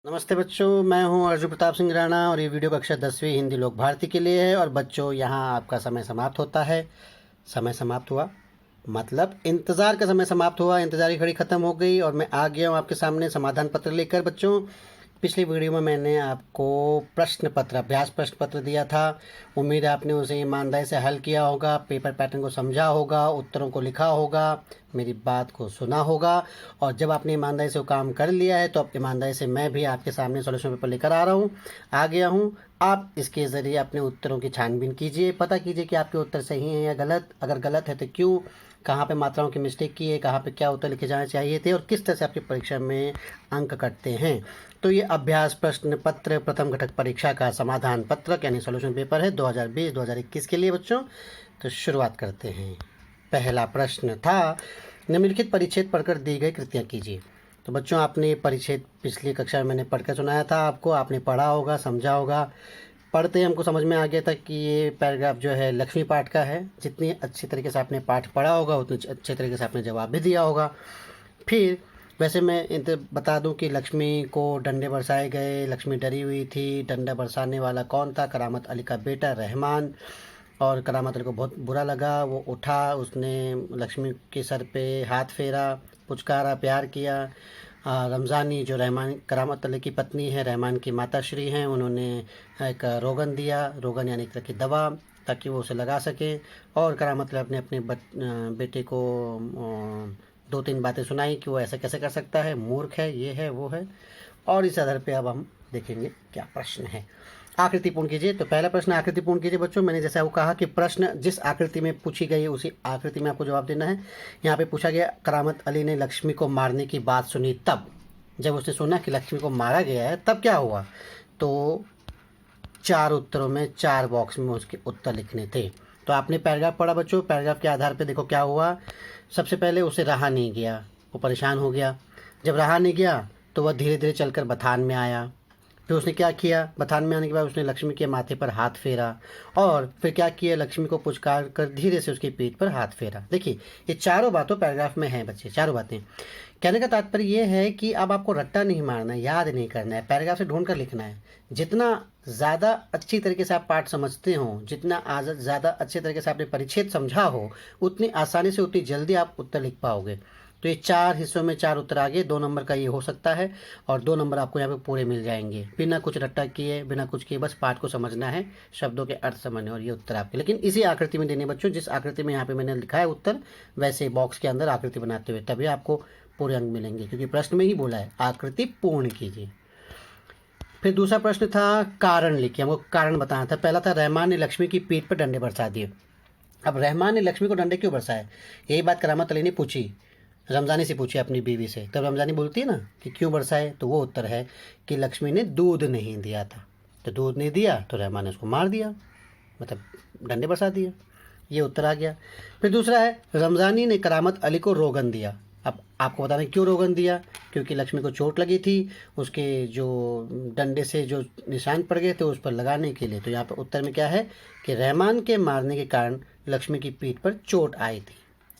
नमस्ते बच्चों, मैं हूं अर्जुन प्रताप सिंह राणा और ये वीडियो कक्षा 10वीं हिंदी लोक भारती के लिए है। और बच्चों, यहां आपका समय समाप्त होता है। समय समाप्त हुआ मतलब इंतज़ार का समय समाप्त हुआ, इंतज़ार की घड़ी ख़त्म हो गई और मैं आ गया हूं आपके सामने समाधान पत्र लेकर। बच्चों, पिछली वीडियो में मैंने आपको प्रश्न पत्र, अभ्यास प्रश्न पत्र दिया था। उम्मीद है आपने उसे ईमानदारी से हल किया होगा, पेपर पैटर्न को समझा होगा, उत्तरों को लिखा होगा, मेरी बात को सुना होगा। और जब आपने ईमानदारी से वो काम कर लिया है तो अब ईमानदारी से मैं भी आपके सामने सॉल्यूशन पेपर लेकर आ रहा हूँ, आ गया हूँ। आप इसके ज़रिए अपने उत्तरों की छानबीन कीजिए, पता कीजिए कि आपके उत्तर सही हैं या गलत। अगर गलत है तो क्यों, कहाँ पे मात्राओं की मिस्टेक की है, कहाँ पे क्या उत्तर लिखे जाने चाहिए थे और किस तरह से आपकी परीक्षा में अंक कटते हैं। तो ये अभ्यास प्रश्न पत्र प्रथम घटक परीक्षा का समाधान पत्रक यानी सॉल्यूशन पेपर है 2020-2021 के लिए बच्चों। तो शुरुआत करते हैं। पहला प्रश्न था, निम्नलिखित परिच्छेद पढ़कर दी गई कृतियाँ कीजिए। तो बच्चों, आपने परिच्छेद पिछली कक्षा में मैंने पढ़कर सुनाया था आपको, आपने पढ़ा होगा, समझा होगा। पढ़ते ही हमको समझ में आ गया था कि ये पैराग्राफ जो है लक्ष्मी पाठ का है। जितनी अच्छी तरीके से आपने पाठ पढ़ा होगा उतनी अच्छे तरीके से आपने जवाब भी दिया होगा। फिर वैसे मैं बता दूं कि लक्ष्मी को डंडे बरसाए गए, लक्ष्मी डरी हुई थी, डंडा बरसाने वाला कौन था, करामत अली का बेटा रहमान। और करामत अली को बहुत बुरा लगा, वो उठा, उसने लक्ष्मी के सर पे हाथ फेरा, पुचकारा, प्यार किया। रमज़ानी जो रहमान करामत अली की पत्नी है, रहमान की माताश्री हैं, उन्होंने एक रोगन दिया, रोगन यानी एक तरह की दवा, ताकि वो उसे लगा सके। और करामत अली अपने अपने बेटे को दो तीन बातें सुनाई कि वो ऐसा कैसे कर सकता है, मूर्ख है, ये है, वो है। और इस आधार पे अब हम देखेंगे क्या प्रश्न है। आकृति पूर्ण कीजिए। तो पहला प्रश्न आकृति पूर्ण कीजिए बच्चों। मैंने जैसा वो कहा कि प्रश्न जिस आकृति में पूछी गई है उसी आकृति में आपको जवाब देना है। यहाँ पे पूछा गया, करामत अली ने लक्ष्मी को मारने की बात सुनी तब, जब उसने सुना कि लक्ष्मी को मारा गया है तब क्या हुआ। तो 4 उत्तरों में 4 बॉक्स में उसके उत्तर लिखने थे। तो आपने पैराग्राफ पढ़ा बच्चों, पैराग्राफ के आधार पे देखो क्या हुआ। सबसे पहले उसे रहा नहीं गया, वो परेशान हो गया। जब रहा नहीं गया तो वह धीरे धीरे चलकर बथान में आया। फिर उसने क्या किया, बथान में आने के बाद उसने लक्ष्मी के माथे पर हाथ फेरा। और फिर क्या किया, लक्ष्मी को पुचकार कर धीरे से उसकी पीठ पर हाथ फेरा। देखिए, ये चारों बातों पैराग्राफ में हैं बच्चे, चारों बातें। कहने का तात्पर्य ये है कि अब आपको रट्टा नहीं मारना है, याद नहीं करना है, पैराग्राफ से ढूंढ कर लिखना है। जितना ज़्यादा अच्छी तरीके से आप पाठ समझते हो, जितना ज़्यादा अच्छे तरीके से आपने परिच्छेद समझा हो, उतनी आसानी से उतनी जल्दी आप उत्तर लिख पाओगे। तो ये 4 हिस्सों में 4 उत्तर आ गए। 2 नंबर का ये हो सकता है और 2 नंबर आपको यहाँ पे पूरे मिल जाएंगे, बिना कुछ रट्टा किए, बिना कुछ किए। बस पाठ को समझना है, शब्दों के अर्थ समझने, और ये उत्तर आपके। लेकिन इसी आकृति में देने बच्चों, जिस आकृति में यहाँ पे मैंने लिखा है उत्तर, वैसे बॉक्स के अंदर आकृति बनाते हुए, तभी आपको पूरे अंक मिलेंगे, क्योंकि प्रश्न में ही बोला है आकृति पूर्ण कीजिए। फिर दूसरा प्रश्न था, कारण लिखिए। हमको कारण बताना था। पहला था, रहमान ने लक्ष्मी की पीठ पर डंडे बरसा दिए। अब रहमान ने लक्ष्मी को डंडे क्यों बरसाए, यही बात करामत अली ने पूछी, रमज़ानी से पूछी अपनी बीवी से। तब रमज़ानी बोलती है ना कि क्यों बरसाए, तो वो उत्तर है कि लक्ष्मी ने दूध नहीं दिया था। तो दूध नहीं दिया तो रहमान ने उसको मार दिया, मतलब डंडे बरसा दिया। ये उत्तर आ गया। फिर दूसरा है, रमज़ानी ने करामत अली को रोगन दिया। अब आपको बताना क्यों रोगन दिया, क्योंकि लक्ष्मी को चोट लगी थी, उसके जो डंडे से जो निशान पड़ गए थे उस पर लगाने के लिए। तो यहाँ पर उत्तर में क्या है कि रहमान के मारने के कारण लक्ष्मी की पीठ पर चोट आई थी,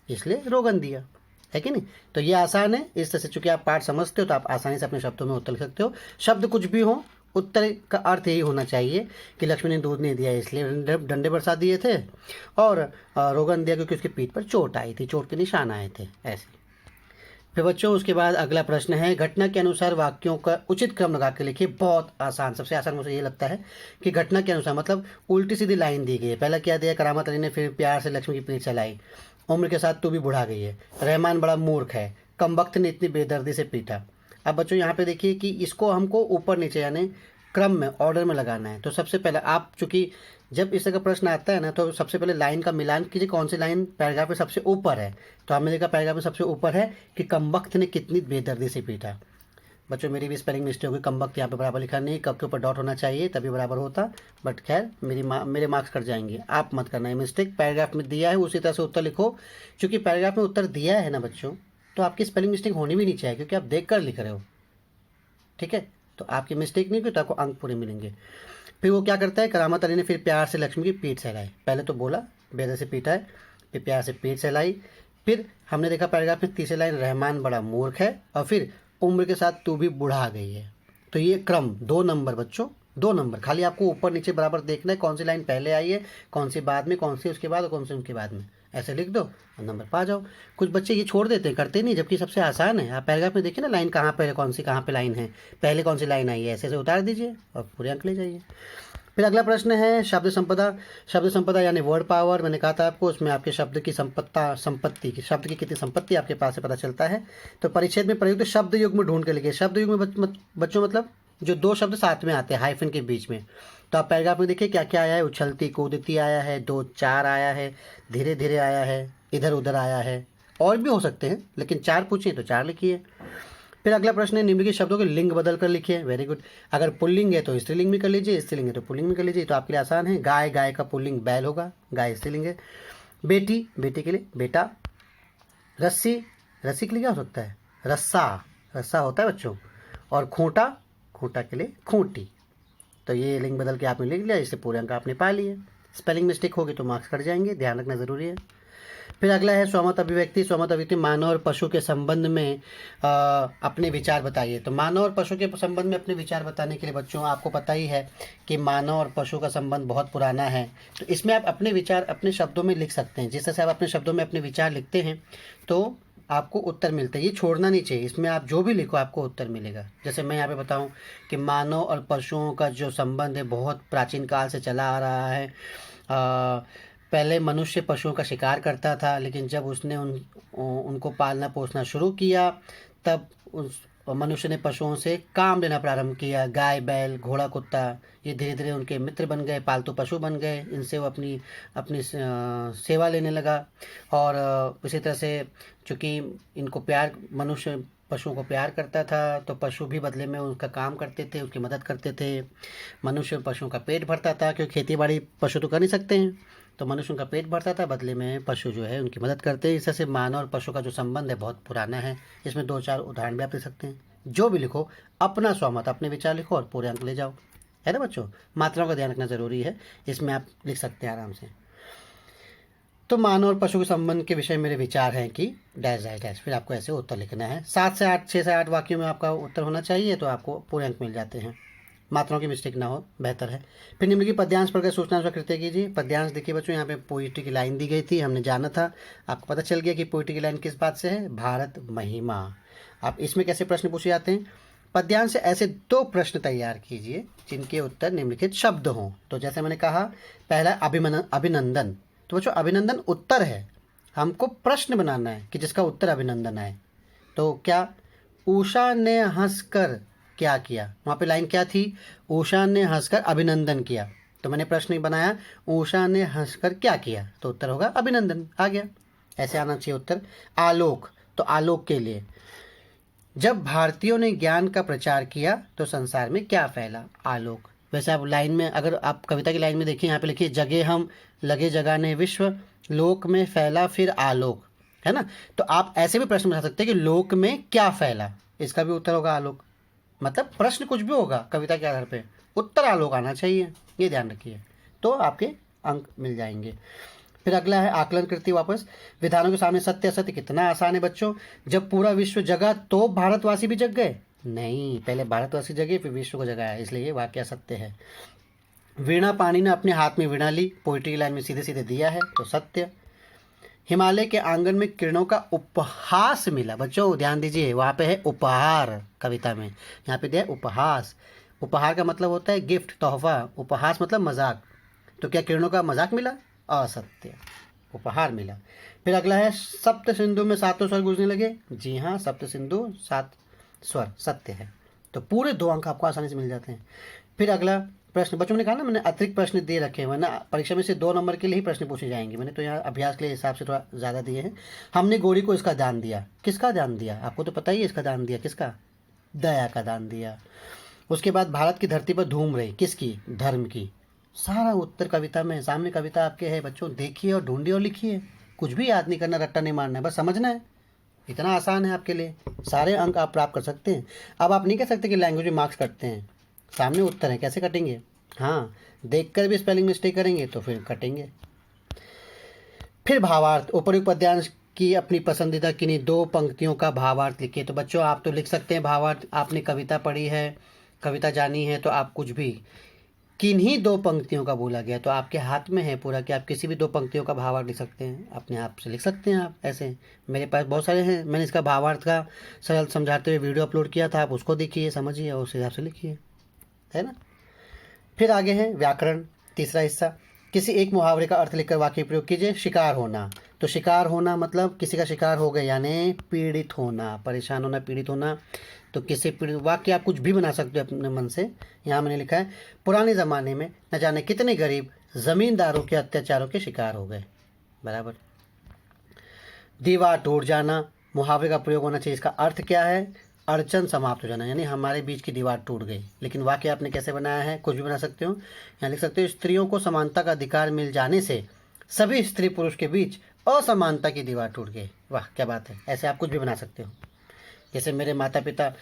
इसलिए रोगन दिया, है कि नहीं। तो ये आसान है। इस तरह से चूंकि आप पाठ समझते हो तो आप आसानी से अपने शब्दों में उत्तर लिख सकते हो। शब्द कुछ भी हो, उत्तर का अर्थ यही होना चाहिए कि लक्ष्मी ने दूध नहीं दिया इसलिए डंडे बरसा दिए थे, और रोगन दिया क्योंकि उसकी पीठ पर चोट आई थी, चोट के निशान आए थे, ऐसे। फिर बच्चों, उसके बाद अगला प्रश्न है, घटना के अनुसार वाक्यों का उचित क्रम लगा के लिखिए। बहुत आसान, सबसे आसान मुझे ये लगता है कि घटना के अनुसार मतलब उल्टी सीधी लाइन दी गई है। पहला क्या दिया, करामत अली ने फिर प्यार से लक्ष्मी की पीठ चलाई, उम्र के साथ तू भी बुढ़ा गई है, रहमान बड़ा मूर्ख है, कम वक्त ने इतनी बेदर्दी से पीटा। अब बच्चों यहाँ पे देखिए कि इसको हमको ऊपर नीचे यानी क्रम में, ऑर्डर में लगाना है। तो सबसे पहले आप, चूंकि जब इस तरह का प्रश्न आता है ना, तो सबसे पहले लाइन का मिलान कीजिए, कौन सी लाइन पैराग्राफ में सबसे ऊपर है। तो हमने देखा पैराग्राफ में सबसे ऊपर है कि कम वक्त ने कितनी बेदर्दी से पीटा। बच्चों, मेरी भी स्पेलिंग मिस्टेक होगी, कम वक्त यहाँ पे बराबर लिखा नहीं, कब के ऊपर डॉट होना चाहिए तभी बराबर होता, बट खैर मेरे मार्क्स कट जाएंगे, आप मत करना ये मिस्टेक। पैराग्राफ में दिया है उसी तरह से उत्तर लिखो। क्योंकि पैराग्राफ में उत्तर दिया है ना बच्चों, तो आपकी स्पेलिंग मिस्टेक होनी भी नहीं चाहिए, क्योंकि आप देख कर लिख रहे हो, ठीक है। तो आपकी मिस्टेक नहीं हुई तो आपको अंक पूरे मिलेंगे। फिर वो क्या करता है, करामत अली ने फिर प्यार से लक्ष्मी की पीठ सहलाई। पहले तो बोला बेदर से पीटा है, फिर प्यार से पीठ सहलाई। फिर हमने देखा पैराग्राफ में तीसरी लाइन, रहमान बड़ा मूर्ख है, और फिर उम्र के साथ तू भी बुढ़ा गई है। तो ये क्रम 2 नंबर बच्चों, 2 नंबर। खाली आपको ऊपर नीचे बराबर देखना है कौन सी लाइन पहले आई है, कौन सी बाद में, कौन सी उसके बाद और कौन सी उनके बाद में, ऐसे लिख दो और नंबर पा जाओ। कुछ बच्चे ये छोड़ देते हैं, करते नहीं, जबकि सबसे आसान है। आप पैराग्राफ में देखिए ना लाइन कहाँ पहले कौन सी, कहाँ पे लाइन है, पहले कौन सी लाइन आई है, ऐसे ऐसे उतार दीजिए और पूरे अंक ले जाइए। फिर अगला प्रश्न है शब्द संपदा। शब्द संपदा यानी वर्ड पावर। मैंने कहा था आपको उसमें आपके शब्द की संपत्ति की, शब्द की कितनी संपत्ति आपके पास से पता चलता है। तो परिच्छेद में प्रयुक्त शब्द युग्म ढूंढ के लिखिए। शब्द युग्म बच्चों मतलब जो 2 शब्द साथ में आते हैं हाइफन के बीच में। तो आप पैराग्राफ में देखिए क्या क्या आया है। उछलती कूदती आया है, 2 4 आया है, धीरे धीरे आया है, इधर उधर आया है, और भी हो सकते हैं, लेकिन 4 पूछिए तो 4 लिखिए। फिर अगला प्रश्न है निम्नलिखित शब्दों के लिंग बदल कर लिखिए। Very good. अगर पुल्लिंग है तो स्त्रीलिंग में कर लीजिए, स्त्रीलिंग है तो पुल्लिंग में कर लीजिए। तो आपके लिए आसान है। गाय, गाय का पुल्लिंग बैल होगा, गाय स्त्रीलिंग है। बेटी, बेटी के लिए बेटा। रस्सी, रस्सी के लिए क्या हो सकता है, रस्सा, रस्सा होता है बच्चों। और खूंटा, खूंटा के लिए खूंटी। तो ये लिंग बदल के आपने लिख लिया, इससे पूरे अंक आपने पा लिए। स्पेलिंग मिस्टेक होगी तो मार्क्स कट जाएंगे, ध्यान रखना ज़रूरी है। फिर अगला है स्वमत अभिव्यक्ति। स्वमत अभिव्यक्ति मानव और पशु के संबंध में अपने विचार बताइए। तो मानव और पशु के संबंध में अपने विचार बताने के लिए बच्चों आपको पता ही है कि मानव और पशु का संबंध बहुत पुराना है। तो इसमें आप अपने विचार अपने शब्दों में लिख सकते हैं। जिस तरह से आप अपने शब्दों में अपने विचार लिखते हैं तो आपको उत्तर मिलते हैं। ये छोड़ना नहीं चाहिए, इसमें आप जो भी लिखो आपको उत्तर मिलेगा। जैसे मैं यहाँ पे बताऊँ कि मानव और पशुओं का जो संबंध है बहुत प्राचीन काल से चला आ रहा है। पहले मनुष्य पशुओं का शिकार करता था, लेकिन जब उसने उनको पालना पोसना शुरू किया तब उस मनुष्य ने पशुओं से काम लेना प्रारंभ किया। गाय, बैल, घोड़ा, कुत्ता, ये धीरे धीरे उनके मित्र बन गए, पालतू पशु बन गए। इनसे वो अपनी अपनी सेवा लेने लगा। और इसी तरह से चूँकि इनको प्यार, मनुष्य पशुओं को प्यार करता था तो पशु भी बदले में उनका काम करते थे, उसकी मदद करते थे। मनुष्य पशुओं का पेट भरता था, क्योंकि खेती बाड़ी पशु तो कर नहीं सकते हैं, तो मनुष्य उनका पेट भरता था, बदले में पशु जो है उनकी मदद करते हैं। इस तरह से मानव और पशु का जो संबंध है बहुत पुराना है। इसमें 2-4 उदाहरण भी आप दे सकते हैं। जो भी लिखो अपना स्वमत, अपने विचार लिखो और पूरे अंक ले जाओ, है ना बच्चों। मात्राओं का ध्यान रखना ज़रूरी है, इसमें आप लिख सकते हैं आराम से। तो मानव और पशु के संबंध के विषय मेरे विचार हैं कि डैश डैश डैश, फिर आपको ऐसे उत्तर लिखना है। 7 से 8, 6 से 8 वाक्यों में आपका उत्तर होना चाहिए, तो आपको पूरे अंक मिल जाते हैं। मात्राओं की मिस्टेक ना हो, बेहतर है। फिर निम्नलिखित पद्यांश पढ़कर सूचना कृत्य कीजिए। पद्यांश देखिए बच्चों, यहाँ पे पोइट्री की लाइन दी गई थी, हमने जाना था, आपको पता चल गया कि पोइट्री की लाइन किस बात से है, भारत महिमा। आप इसमें कैसे प्रश्न पूछे जाते हैं, पद्यांश से ऐसे 2 प्रश्न तैयार कीजिए जिनके उत्तर निम्नलिखित शब्द हों। तो जैसे मैंने कहा, पहला अभिनंदन। तो बच्चों अभिनंदन उत्तर है, हमको प्रश्न बनाना है कि जिसका उत्तर अभिनंदन आए। तो क्या, उषा ने हंसकर क्या किया, वहाँ पे लाइन क्या थी, उषा ने हंसकर अभिनंदन किया। तो मैंने प्रश्न बनाया, उषा ने हंसकर क्या किया, तो उत्तर होगा अभिनंदन, आ गया। ऐसे आना चाहिए उत्तर। आलोक, तो आलोक के लिए, जब भारतीयों ने ज्ञान का प्रचार किया तो संसार में क्या फैला, आलोक। वैसे आप लाइन में, अगर आप कविता की लाइन में देखिए, यहाँ पे लिखिए, जगे हम लगे जगाने विश्व, लोक में फैला फिर आलोक, है ना। तो आप ऐसे भी प्रश्न बता सकते हैं कि लोक में क्या फैला, इसका भी उत्तर होगा आलोक। मतलब प्रश्न कुछ भी होगा कविता के आधार पे, उत्तर आलोक आना चाहिए, ये ध्यान रखिए, तो आपके अंक मिल जाएंगे। फिर अगला है आकलन कृति वापस। विधानों के सामने सत्य असत्य कितना आसान है बच्चों। जब पूरा विश्व जगा तो भारतवासी भी जग गए, नहीं, पहले भारतवासी जगे फिर विश्व को जगाया, इसलिए ये वाक्य सत्य है। वीणा पानी ने अपने हाथ में वीणा ली, पोइट्री लाइन में सीधे सीधे दिया है, तो सत्य। हिमालय के आंगन में किरणों का उपहास मिला, बच्चों ध्यान दीजिए, वहाँ पे है उपहार कविता में, यहाँ पे दिया उपहास। उपहार का मतलब होता है गिफ्ट, तोहफा। उपहास मतलब मजाक। तो क्या किरणों का मजाक मिला, असत्य, उपहार मिला। फिर अगला है सप्त सिंधु में 7 स्वर गूंजने लगे, जी हाँ, सप्त सिंधु 7 स्वर, सत्य है। तो पूरे 2 अंक आपको आसानी से मिल जाते हैं। फिर अगला प्रश्न, बच्चों ने कहा ना मैंने अतिरिक्त प्रश्न दे रखे हैं ना, परीक्षा में से 2 नंबर के लिए ही प्रश्न पूछे जाएंगे, मैंने तो यहाँ अभ्यास के लिए हिसाब से थोड़ा ज़्यादा दिए हैं। हमने गौरी को इसका दान दिया, किसका दान दिया, आपको तो पता ही है इसका दान दिया किसका, दया का दान दिया। उसके बाद भारत की धरती पर धूम रही, किसकी, धर्म की। सारा उत्तर कविता में, सामने कविता आपके है बच्चों, देखिए और ढूंढिए और लिखिए, कुछ भी याद नहीं करना, रट्टा नहीं मारना है, बस समझना है, इतना आसान है आपके लिए, सारे अंक आप प्राप्त कर सकते हैं। अब आप नहीं कह सकते कि लैंग्वेज में मार्क्स कटते हैं, सामने उत्तर है, कैसे कटेंगे, हाँ, देखकर भी स्पेलिंग मिस्टेक करेंगे तो फिर कटेंगे। फिर भावार्थ, उपयुक्त पद्यांश की अपनी पसंदीदा किन्हीं 2 पंक्तियों का भावार्थ लिखिए। तो बच्चों आप तो लिख सकते हैं भावार्थ, आपने कविता पढ़ी है, कविता जानी है तो आप कुछ भी किन्हीं दो पंक्तियों का बोला गया तो आपके हाथ में है पूरा कि आप किसी भी दो पंक्तियों का भावार्थ लिख सकते हैं, अपने आप से लिख सकते हैं आप ऐसे। मेरे पास बहुत सारे हैं, मैंने इसका भावार्थ का सरल समझाते हुए वीडियो अपलोड किया था, आप उसको देखिए, समझिए और उस हिसाब से लिखिए, है ना। फिर आगे है व्याकरण, तीसरा हिस्सा। किसी एक मुहावरे का अर्थ लिखकर वाक्य प्रयोग कीजिए। शिकार होना, तो शिकार होना मतलब किसी का शिकार हो गए यानी पीड़ित होना, परेशान होना, पीड़ित होना। तो किसी पीड़ित वाक्य आप कुछ भी बना सकते हो अपने मन से। यहाँ मैंने लिखा है पुराने ज़माने में न जाने कितने गरीब ज़मींदारों के अत्याचारों के शिकार हो गए, बराबर। दीवार टूट जाना, मुहावरे का प्रयोग होना चाहिए। इसका अर्थ क्या है? अड़चन समाप्त हो जाना, यानी हमारे बीच की दीवार टूट गई। लेकिन वाक्य आपने कैसे बनाया है? कुछ भी बना सकते हो। यहाँ लिख सकते हो स्त्रियों को समानता का अधिकार मिल जाने से सभी स्त्री पुरुष के बीच असमानता की दीवार टूट गई। वाह क्या बात है, ऐसे आप कुछ भी बना सकते हो। जैसे मेरे माता पिता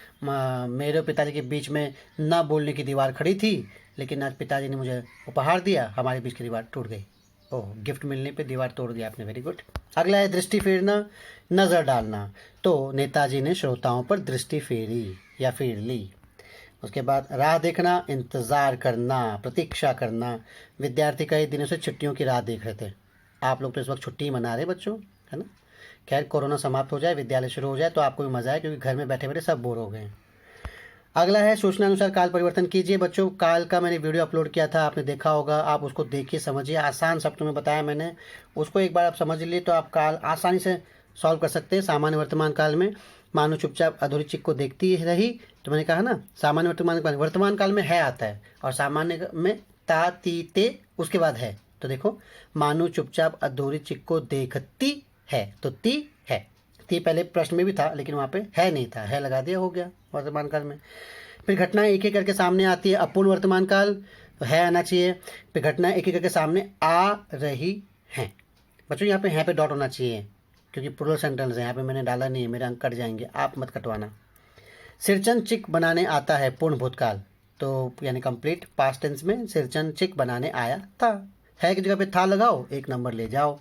मेरे पिताजी के बीच में ना बोलने की दीवार खड़ी थी, लेकिन आज पिताजी ने मुझे उपहार दिया, हमारे बीच की दीवार टूट गई। ओह, गिफ्ट मिलने पे दीवार तोड़ दिया आपने, वेरी गुड। अगला है दृष्टि फेरना, नज़र डालना। तो नेताजी ने श्रोताओं पर दृष्टि फेरी या फेर ली। उसके बाद राह देखना, इंतज़ार करना, प्रतीक्षा करना। विद्यार्थी कई दिनों से छुट्टियों की राह देख रहे थे। आप लोग तो इस वक्त छुट्टी मना रहे बच्चों, है ना। खैर कोरोना समाप्त हो जाए, विद्यालय शुरू हो जाए तो आपको भी मज़ा आए, क्योंकि घर में बैठे बैठे सब बोर हो गए हैं। अगला है सूचनानुसार काल परिवर्तन कीजिए। बच्चों काल का मैंने वीडियो अपलोड किया था, आपने देखा होगा, आप उसको देखिए, समझिए। आसान शब्दों में बताया मैंने, उसको एक बार आप समझ लिए तो आप काल आसानी से सॉल्व कर सकते हैं। सामान्य वर्तमान काल में मानो चुपचाप अधूरी चिक को देखती रही, तो मैंने कहा ना सामान्य वर्तमान काल में है आता है, और सामान्य में ता ती ते उसके बाद है। तो देखो मानो चुपचाप अधूरी चिक को देखती है, तो ती है। ती पहले प्रश्न में भी था लेकिन वहाँ पे है नहीं था, है लगा दिया, हो गया वर्तमान काल में। फिर घटनाएं एक एक करके सामने आती है, अपूर्ण वर्तमान काल, तो है आना चाहिए। फिर घटनाएं एक एक करके सामने आ रही हैं। बच्चों यहाँ पे है पे डॉट होना चाहिए, क्योंकि प्लूरल सेंटेंस है, यहाँ पे मैंने डाला नहीं है, मेरे अंक कट जाएंगे, आप मत कटवाना। सिरचन चिक बनाने आता है, पूर्ण भूतकाल, तो यानी कंप्लीट पास्ट टेंस में सिरचन चिक बनाने आया था। है की जगह पे था लगाओ, एक नंबर ले जाओ।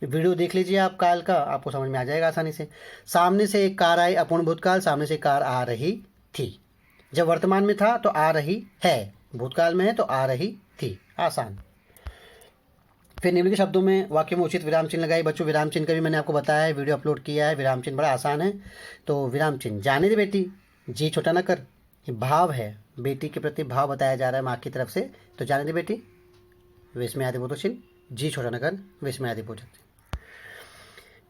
वीडियो देख लीजिए आप काल का, आपको समझ में आ जाएगा आसानी से। सामने से एक कार आई, अपूर्ण भूतकाल, सामने से कार आ रही थी। जब वर्तमान में था तो आ रही है, भूतकाल में है तो आ रही थी, आसान। फिर निम्नलिखित शब्दों में वाक्य में उचित विराम चिन्ह लगाई। बच्चों विराम चिन्ह का भी मैंने आपको बताया है, वीडियो अपलोड किया है। विराम चिन्ह बड़ा आसान है। तो विराम चिन्ह, जाने दे बेटी, जी छोटा ना कर, ये भाव है, बेटी के प्रति भाव बताया जा रहा है माँ की तरफ से। तो जाने दे बेटी, विस्मय आदि बोधक चिन्ह, जी छोटा न कर, विस्मय आदि बोधक चिन्ह।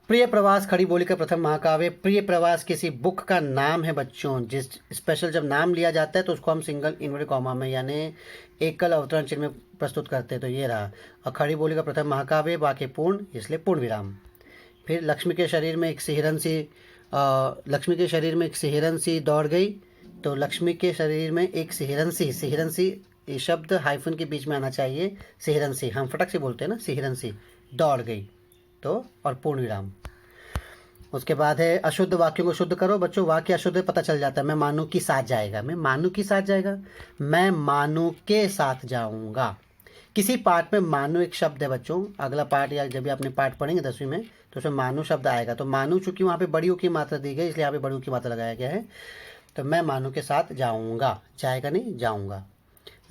प्रिय प्रवास खड़ी बोली का प्रथम महाकाव्य। प्रिय प्रवास किसी बुक का नाम है बच्चों। जिस स्पेशल जब नाम लिया जाता है तो उसको हम सिंगल इन्वर्टेड कॉमा में यानी एकल अवतरण चिन्ह में प्रस्तुत करते हैं। तो ये रहा, और खड़ी बोली का प्रथम महाकाव्य, वाक्य पूर्ण, इसलिए पूर्ण विराम। फिर लक्ष्मी के शरीर में एक सिहरन सी दौड़ गई। तो लक्ष्मी के शरीर में एक सिहरन सी, ये शब्द हाइफन के बीच में आना चाहिए। सिहरन सी, हम फटक से बोलते हैं ना, सिहरन सी दौड़ गई, तो और पूर्ण विराम। उसके बाद है अशुद्ध वाक्यों को शुद्ध करो। बच्चों वाक्य अशुद्ध पता चल जाता है। मैं मानू के साथ जाएगा, मैं मानू के साथ जाएगा, मैं मानू के साथ जाऊंगा। किसी पाठ में मानू एक शब्द है बच्चों, अगला पाठ या जब भी आपने पाठ पढ़ेंगे 10वीं में तो उसमें मानू शब्द आएगा। तो मानू चूंकि वहाँ पे बड़ियों की मात्रा दी गई, इसलिए यहाँ पे बड़ियों की मात्रा लगाया गया है। तो मैं मानू के साथ जाऊंगा, जाएगा नहीं, जाऊंगा।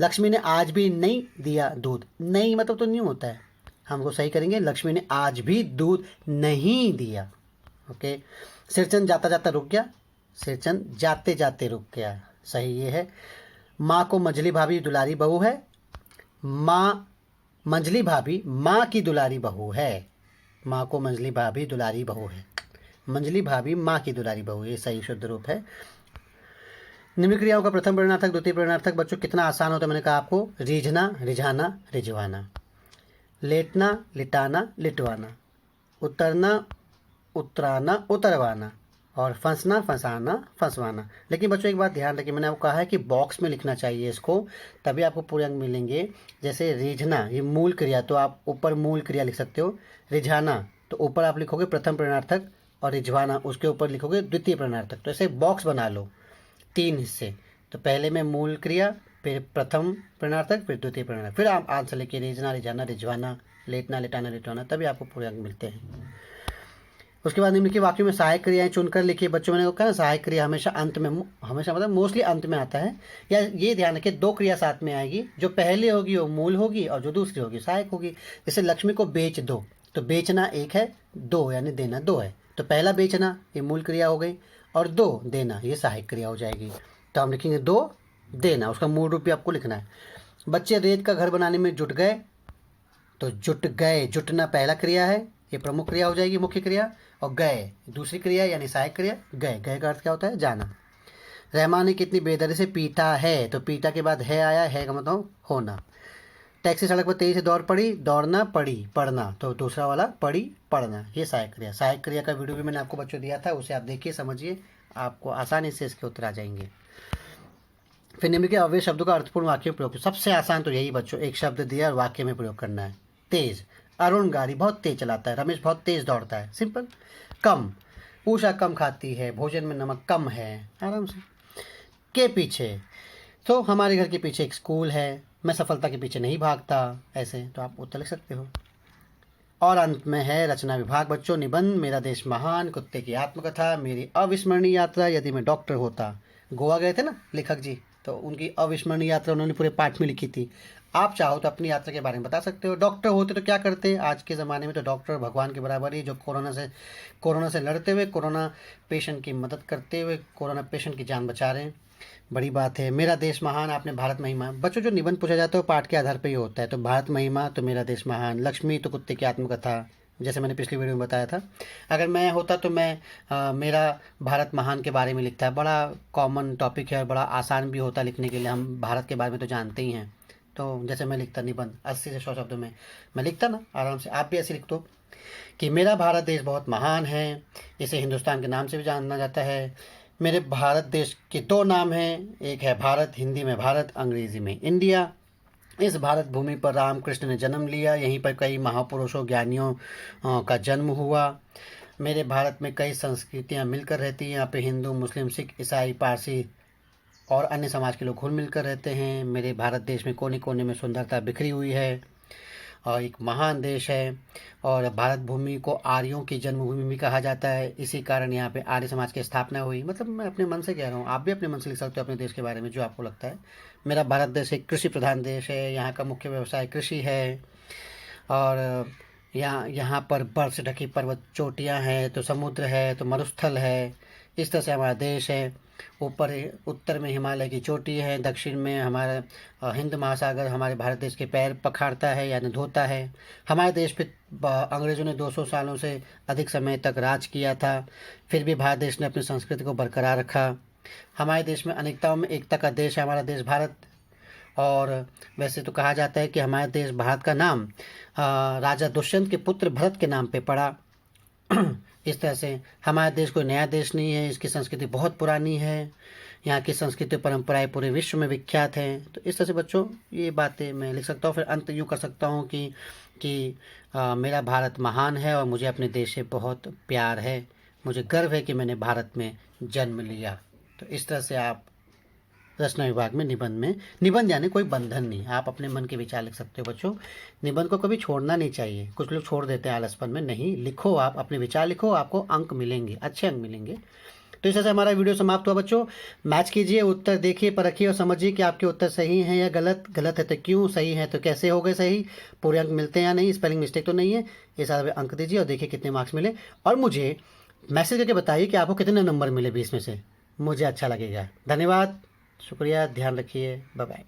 लक्ष्मी ने आज भी नहीं दिया दूध। नहीं मतलब तो नहीं होता है, हमको सही करेंगे, लक्ष्मी ने आज भी दूध नहीं दिया। ओके। सिरचन जाता जाता रुक गया, सिरचन जाते जाते रुक गया, सही ये है। माँ को मंझली भाभी दुलारी बहू है। माँ मंझली भाभी माँ की दुलारी बहू है। माँ को मंझली भाभी दुलारी बहू है, मंझली भाभी माँ की दुलारी बहू, ये सही शुद्ध रूप है। निम्न क्रियाओं का प्रथम प्रेरणार्थक द्वितीय प्रेरणार्थक बच्चों कितना आसान होता है, मैंने कहा आपको। रीझना, रिझाना, रिझवाना। लेटना, लिटाना, लिटवाना। उतरना, उतराना, उतरवाना। और फंसना, फंसाना, फंसवाना। लेकिन बच्चों एक बात ध्यान रखिए, मैंने आपको कहा है कि बॉक्स में लिखना चाहिए इसको, तभी आपको पूरे अंक मिलेंगे। जैसे रीझना, ये मूल क्रिया, तो आप ऊपर मूल क्रिया लिख सकते हो। रिझाना तो ऊपर आप लिखोगे प्रथम प्रेरणार्थक, और रिझवाना उसके ऊपर लिखोगे द्वितीय प्रेरणार्थक। तो ऐसे बॉक्स बना लो, 3 हिस्से। तो पहले में मूल क्रिया, फिर प्रथम प्रेरणार्थक, फिर द्वितीय प्रेरणार्थक, फिर आप आंसर लिखिए रीझना, रिझाना, रिझवाना, लेटना, लिटाना, लिटवाना, तभी आपको पूरे अंक मिलते हैं। उसके बाद निम्नलिखित वाक्यों में सहायक क्रियाएं चुनकर लिखिए। बच्चों मैंने कहा ना सहायक क्रिया हमेशा अंत में, हमेशा मतलब मोस्टली अंत में आता है। या ये ध्यान रखिए 2 क्रिया साथ में आएगी, जो पहले होगी वो मूल होगी और जो दूसरी होगी सहायक होगी। जैसे लक्ष्मी को बेच दो, तो बेचना एक है, 2 यानी देना 2 है। तो पहला बेचना ये मूल क्रिया हो गई और 2 देना ये सहायक क्रिया हो जाएगी। तो हम लिखेंगे 2 देना, उसका मूल रूप भी आपको लिखना है। बच्चे रेत का घर बनाने में जुट गए, तो जुट गए, जुटना पहला क्रिया है, ये प्रमुख क्रिया हो जाएगी, मुख्य क्रिया। और गए दूसरी क्रिया यानी सहायक क्रिया। गए, गए का अर्थ क्या होता है? जाना। रहमान ने कितनी बेदर्दी से पीटा है, तो पीटा के बाद है आया, है का मतलब होना। टैक्सी सड़क पर तेजी से दौड़ पड़ी, दौड़ना पड़ी, पढ़ना, तो दूसरा वाला पड़ी पढ़ना, ये सहायक क्रिया। सहायक क्रिया का वीडियो भी मैंने आपको बच्चों दिया था, उसे आप देखिए, समझिए, आपको आसानी से इसके उत्तर आ जाएंगे। फिर निम्न के अव्यय शब्दों का अर्थपूर्ण वाक्य में प्रयोग। सबसे आसान तो यही बच्चों, एक शब्द दिया और वाक्य में प्रयोग करना है। तेज, अरुण गाड़ी बहुत तेज चलाता है, रमेश बहुत तेज दौड़ता है, सिंपल। कम, उषा कम खाती है, भोजन में नमक कम है, आराम से। के पीछे, तो हमारे घर के पीछे एक स्कूल है, मैं सफलता के पीछे नहीं भागता, ऐसे तो आप उत्तर लिख सकते हो। और अंत में है रचना विभाग बच्चों, निबंध, मेरा देश महान, कुत्ते की आत्मकथा, मेरी अविस्मरणीय यात्रा, यदि मैं डॉक्टर होता। गोवा गए थे ना लेखक जी, तो उनकी अविस्मरणीय यात्रा उन्होंने पूरे पाठ में लिखी थी। आप चाहो तो अपनी यात्रा के बारे में बता सकते हो। डॉक्टर होते तो क्या करते? आज के ज़माने में तो डॉक्टर भगवान के बराबर ही, जो कोरोना से लड़ते हुए, कोरोना पेशेंट की मदद करते हुए, कोरोना पेशेंट की जान बचा रहे हैं, बड़ी बात है। मेरा देश महान, आपने भारत महिमा, बच्चों जो निबंध पूछा जाता है वो पाठ के आधार पर ही होता है। तो भारत महिमा तो मेरा देश महान, लक्ष्मी तो कुत्ते की आत्मकथा, जैसे मैंने पिछली वीडियो में बताया था। अगर मैं होता तो मैं मेरा भारत महान के बारे में लिखता है। बड़ा कॉमन टॉपिक है और बड़ा आसान भी होता लिखने के लिए, हम भारत के बारे में तो जानते ही हैं। तो जैसे मैं लिखता निबंध 80 से 100 शब्दों में मैं लिखता ना आराम से, आप भी ऐसे लिख दो कि मेरा भारत देश बहुत महान है, इसे हिंदुस्तान के नाम से भी जाना जाता है। मेरे भारत देश के 2 नाम हैं, एक है भारत, हिंदी में भारत, अंग्रेजी में इंडिया। इस भारत भूमि पर रामकृष्ण ने जन्म लिया, यहीं पर कई महापुरुषों ज्ञानियों का जन्म हुआ। मेरे भारत में कई संस्कृतियां मिलकर रहती हैं, यहाँ पे हिंदू, मुस्लिम, सिख, ईसाई, पारसी और अन्य समाज के लोग घुल मिलकर रहते हैं। मेरे भारत देश में कोने कोने में सुंदरता बिखरी हुई है और एक महान देश है। और भारत भूमि को आर्यों की जन्मभूमि भी कहा जाता है, इसी कारण यहाँ पे आर्य समाज की स्थापना हुई। मतलब मैं अपने मन से कह रहा हूँ, आप भी अपने मन से लिख सकते हो अपने देश के बारे में जो आपको लगता है। मेरा भारत देश एक कृषि प्रधान देश है, यहाँ का मुख्य व्यवसाय कृषि है। और यहाँ पर बर्फ से ढकी पर्वत चोटियाँ हैं, तो समुद्र है, तो मरुस्थल है। इस तरह से हमारा देश है। ऊपर उत्तर में हिमालय की चोटी है, दक्षिण में हमारा हिंद महासागर हमारे भारत देश के पैर पखाड़ता है यानी धोता है। हमारे देश पे अंग्रेज़ों ने 200 सालों से अधिक समय तक राज किया था, फिर भी भारत देश ने अपनी संस्कृति को बरकरार रखा। हमारे देश में अनेकताओं में एकता का देश है हमारा देश भारत। और वैसे तो कहा जाता है कि हमारे देश भारत का नाम राजा दुष्यंत के पुत्र भरत के नाम पे पड़ा। इस तरह से हमारा देश कोई नया देश नहीं है, इसकी संस्कृति बहुत पुरानी है, यहाँ की संस्कृति परंपराएं पूरे विश्व में विख्यात हैं। तो इस तरह से बच्चों ये बातें मैं लिख सकता हूँ। फिर अंत यूँ कर सकता हूँ कि मेरा भारत महान है और मुझे अपने देश से बहुत प्यार है, मुझे गर्व है कि मैंने भारत में जन्म लिया। तो इस तरह से आप रचना विभाग में निबंध यानी कोई बंधन नहीं, आप अपने मन के विचार लिख सकते हो बच्चों। निबंध को कभी छोड़ना नहीं चाहिए, कुछ लोग छोड़ देते हैं आलसपन में, नहीं, लिखो, आप अपने विचार लिखो, आपको अंक मिलेंगे, अच्छे अंक मिलेंगे। तो इस तरह से हमारा वीडियो समाप्त हुआ बच्चों। मैच कीजिए, उत्तर देखिए, परखिए और समझिए कि आपके उत्तर सही हैं या गलत। गलत है तो क्यों, सही है तो कैसे हो गए सही, पूरे अंक मिलते हैं या नहीं, स्पेलिंग मिस्टेक तो नहीं है, ये सारे अंक दीजिए और देखिए कितने मार्क्स मिले। और मुझे मैसेज करके बताइए कि आपको कितने नंबर मिले 20 में से, मुझे अच्छा लगेगा। धन्यवाद, शुक्रिया, ध्यान रखिए, बाय बाय।